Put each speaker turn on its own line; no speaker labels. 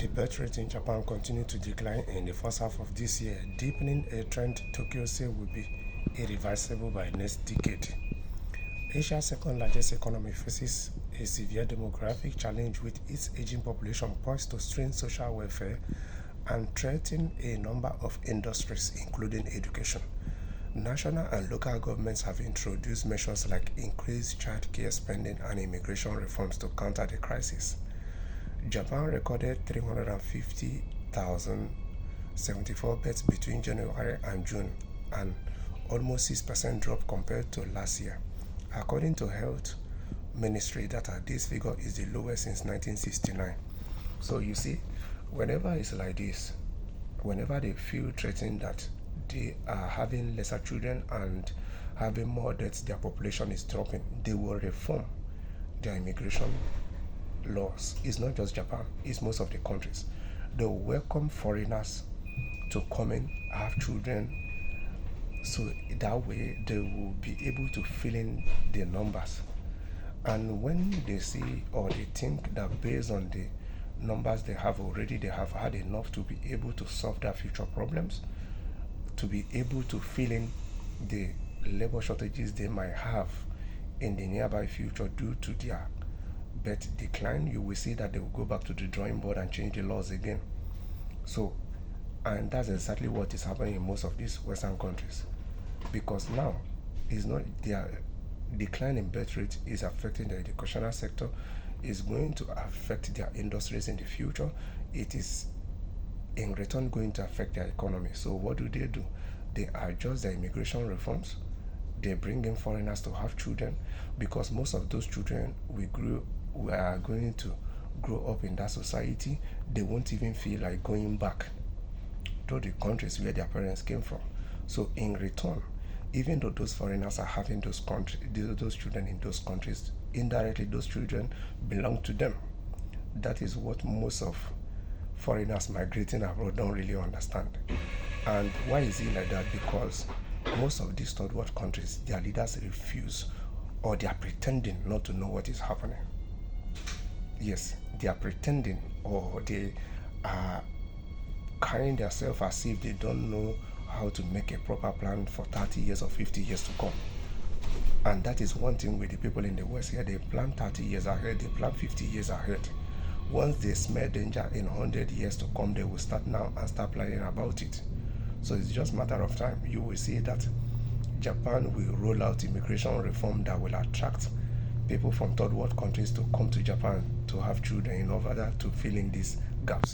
The birth rate in Japan continued to decline in the first half of this year, deepening a trend Tokyo said will be irreversible by next decade. Asia's second largest economy faces a severe demographic challenge with its aging population poised to strain social welfare and threaten a number of industries, including education. National and local governments have introduced measures like increased child care spending and immigration reforms to counter the crisis. Japan recorded 350,074 deaths between January and June, an almost 6% drop compared to last year. According to Health Ministry data, this figure is the lowest since 1969. So you see, whenever it's like this, whenever they feel threatened that they are having lesser children and having more deaths, their population is dropping, they will reform their immigration laws. It's not just Japan, it's most of the countries. They will welcome foreigners to come and have children, so that way they will be able to fill in the numbers. And when they see or they think that based on the numbers they have already, they have had enough to be able to solve their future problems, to be able to fill in the labor shortages they might have in the nearby future due to their birth decline, you will see that they will go back to the drawing board and change the laws again. So, and that's exactly what is happening in most of these Western countries, because now is not their decline in birth rate is affecting the educational sector, is going to affect their industries in the future. It is in return going to affect their economy. So what do? They adjust their immigration reforms. They bring in foreigners to have children, because most of those children we are going to grow up in that society. They won't even feel like going back to the countries where their parents came from. So in return, even though those foreigners are having those children in those countries, indirectly those children belong to them. That is what most of foreigners migrating abroad don't really understand. And why is it like that? Because most of these third world countries, their leaders refuse, or they are pretending not to know what is happening. Yes, they are pretending, or they are carrying themselves as if they don't know how to make a proper plan for 30 years or 50 years to come. And that is one thing with the people in the West here. They plan 30 years ahead, they plan 50 years ahead. Once they smell danger in 100 years to come, they will start now and start planning about it. So it's just a matter of time. You will see that Japan will roll out immigration reform that will attract people from third world countries to come to Japan to have children in order to fill in these gaps.